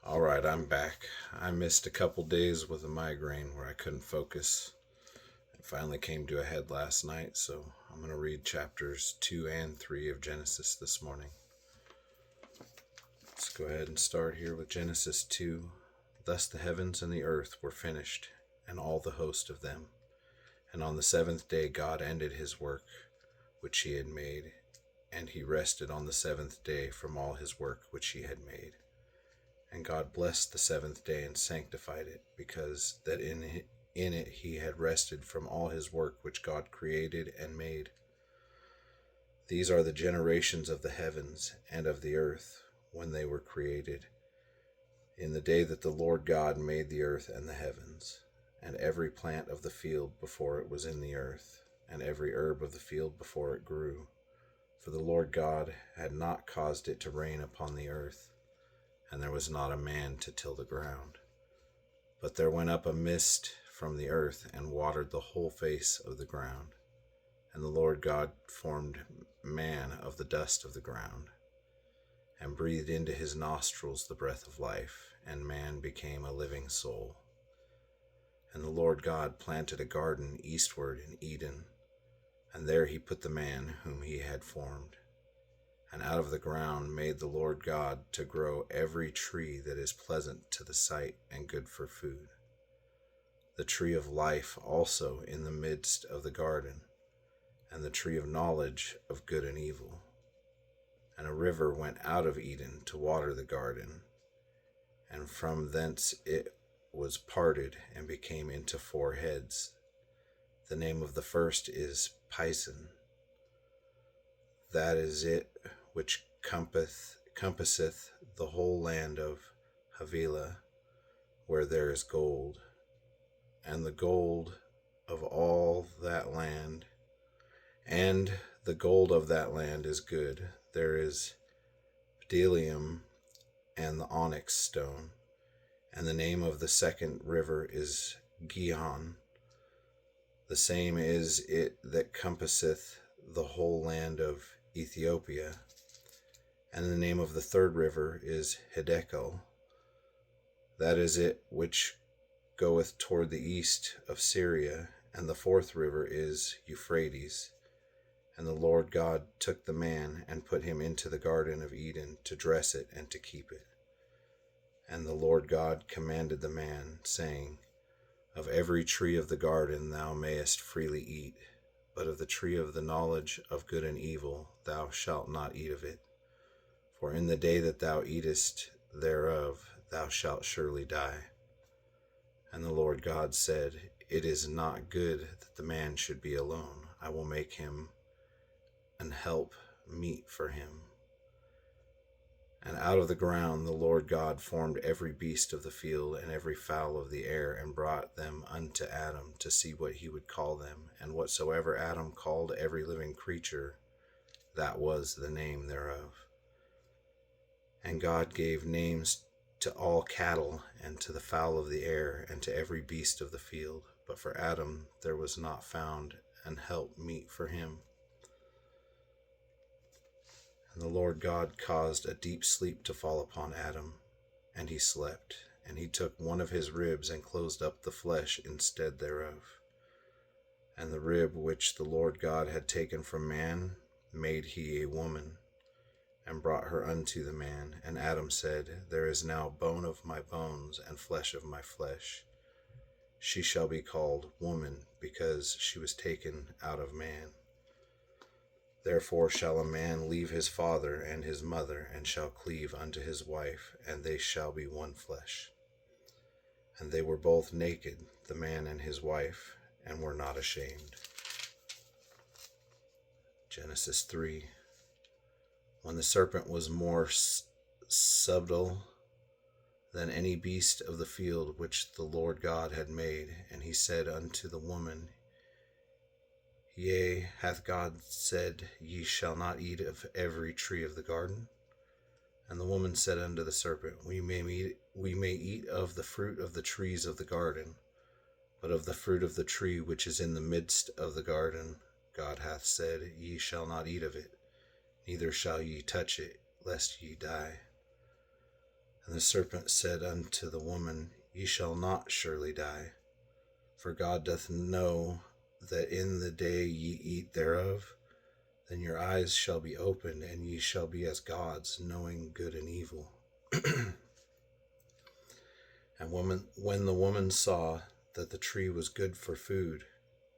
All right, I'm back. I missed a couple days with a migraine where I couldn't focus. It finally came to a head last night, so I'm going to read chapters 2 and 3 of Genesis this morning. Let's go ahead and start here with Genesis 2. Thus the heavens and the earth were finished, and all the host of them. And on the seventh day God ended his work which he had made, and he rested on the seventh day from all his work which he had made. And God blessed the seventh day and sanctified it, because that in it he had rested from all his work which God created and made. These are the generations of the heavens and of the earth when they were created, in the day that the Lord God made the earth and the heavens, and every plant of the field before it was in the earth, and every herb of the field before it grew. For the Lord God had not caused it to rain upon the earth, and there was not a man to till the ground. But there went up a mist from the earth, and watered the whole face of the ground. And the Lord God formed man of the dust of the ground, and breathed into his nostrils the breath of life, and man became a living soul. And the Lord God planted a garden eastward in Eden, and there he put the man whom he had formed. And out of the ground made the Lord God to grow every tree that is pleasant to the sight and good for food. The tree of life also in the midst of the garden, and the tree of knowledge of good and evil. And a river went out of Eden to water the garden, and from thence it was parted and became into 4 heads. The name of the first is Pison. That is it which compasseth the whole land of Havilah, where there is gold. And the gold of all that land, and the gold of that land is good. There is bdellium and the onyx stone. And the name of the second river is Gihon. The same is it that compasseth the whole land of Ethiopia. And the name of the third river is Hiddekel. That is it which goeth toward the east of Syria. And the fourth river is Euphrates. And the Lord God took the man and put him into the garden of Eden to dress it and to keep it. And the Lord God commanded the man, saying, Of every tree of the garden thou mayest freely eat, but of the tree of the knowledge of good and evil thou shalt not eat of it. For in the day that thou eatest thereof thou shalt surely die. And the Lord God said, It is not good that the man should be alone. I will make him an help meet for him. And out of the ground the Lord God formed every beast of the field and every fowl of the air, and brought them unto Adam to see what he would call them. And whatsoever Adam called every living creature, that was the name thereof. And God gave names to all cattle, and to the fowl of the air, and to every beast of the field. But for Adam there was not found an help meet for him. And the Lord God caused a deep sleep to fall upon Adam, and he slept. And he took one of his ribs, and closed up the flesh instead thereof. And the rib which the Lord God had taken from man made he a woman, and brought her unto the man. And Adam said, There is now bone of my bones, and flesh of my flesh. She shall be called woman, because she was taken out of man. Therefore shall a man leave his father and his mother, and shall cleave unto his wife, and they shall be one flesh. And they were both naked, the man and his wife, and were not ashamed. Genesis 3. When the serpent was more subtle than any beast of the field which the Lord God had made, and he said unto the woman, Yea, hath God said, Ye shall not eat of every tree of the garden? And the woman said unto the serpent, We may eat of the fruit of the trees of the garden, but of the fruit of the tree which is in the midst of the garden, God hath said, Ye shall not eat of it, neither shall ye touch it, lest ye die. And the serpent said unto the woman, Ye shall not surely die, for God doth know that in the day ye eat thereof, then your eyes shall be opened, and ye shall be as gods, knowing good and evil. And when the woman saw that the tree was good for food,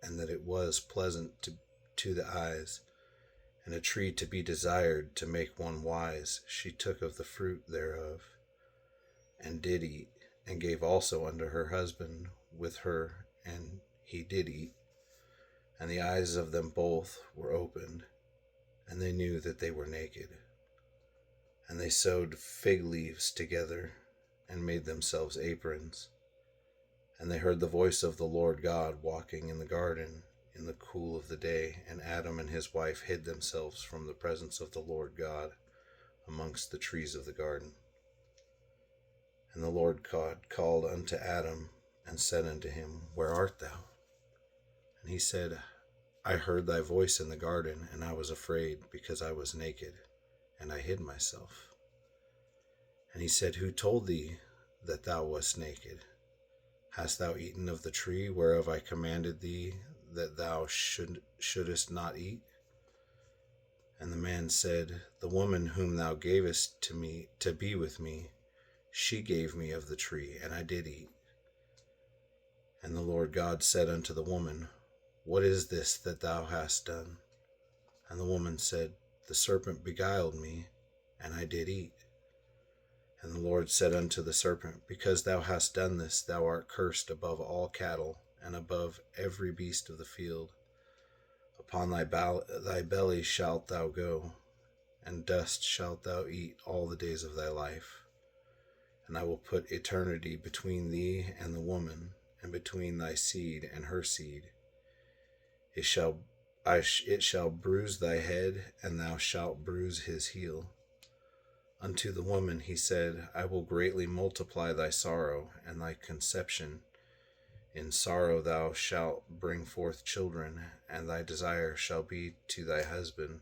and that it was pleasant to the eyes, and a tree to be desired to make one wise, she took of the fruit thereof, and did eat, and gave also unto her husband with her, and he did eat. And the eyes of them both were opened, and they knew that they were naked. And they sewed fig leaves together, and made themselves aprons. And they heard the voice of the Lord God walking in the garden in the cool of the day, and Adam and his wife hid themselves from the presence of the Lord God amongst the trees of the garden. And the Lord God called unto Adam, and said unto him, Where art thou? And he said, I heard thy voice in the garden, and I was afraid, because I was naked, and I hid myself. And he said, Who told thee that thou wast naked? Hast thou eaten of the tree whereof I commanded thee that thou shouldest not eat? And the man said, The woman whom thou gavest to me to be with me, she gave me of the tree, and I did eat. And the Lord God said unto the woman, What is this that thou hast done? And the woman said, The serpent beguiled me, and I did eat. And the Lord said unto the serpent, Because thou hast done this, thou art cursed above all cattle, and above every beast of the field. Upon thy belly shalt thou go, and dust shalt thou eat all the days of thy life. And I will put eternity between thee and the woman, and between thy seed and her seed. It shall bruise thy head, and thou shalt bruise his heel. Unto the woman he said, I will greatly multiply thy sorrow and thy conception. In sorrow thou shalt bring forth children, and thy desire shall be to thy husband,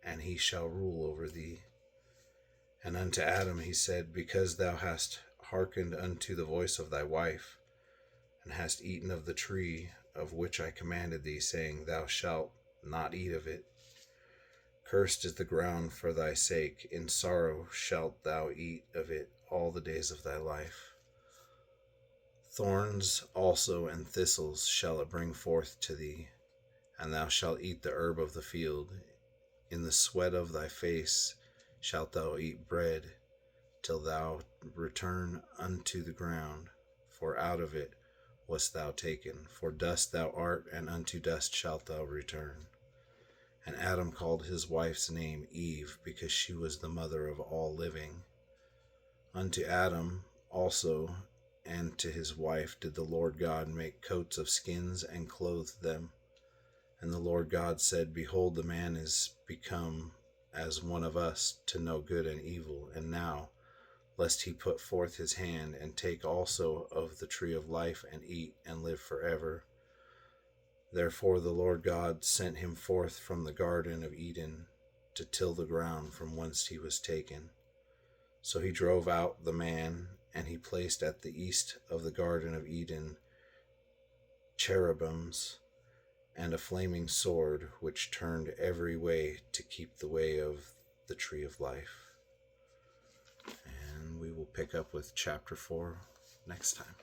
and he shall rule over thee. And unto Adam he said, Because thou hast hearkened unto the voice of thy wife, and hast eaten of the tree of which I commanded thee, saying, Thou shalt not eat of it. Cursed is the ground for thy sake, in sorrow shalt thou eat of it all the days of thy life. Thorns also and thistles shall it bring forth to thee, and thou shalt eat the herb of the field. In the sweat of thy face shalt thou eat bread, till thou return unto the ground, for out of it wast thou taken. For dust thou art, and unto dust shalt thou return. And Adam called his wife's name Eve, because she was the mother of all living. Unto Adam also and to his wife did the Lord God make coats of skins, and clothed them. And the Lord God said, Behold, the man is become as one of us, to know good and evil. And now, lest he put forth his hand, and take also of the tree of life, and eat, and live forever. Therefore the Lord God sent him forth from the Garden of Eden to till the ground from whence he was taken. So he drove out the man, and he placed at the east of the Garden of Eden cherubims and a flaming sword, which turned every way to keep the way of the tree of life. And we will pick up with chapter 4 next time.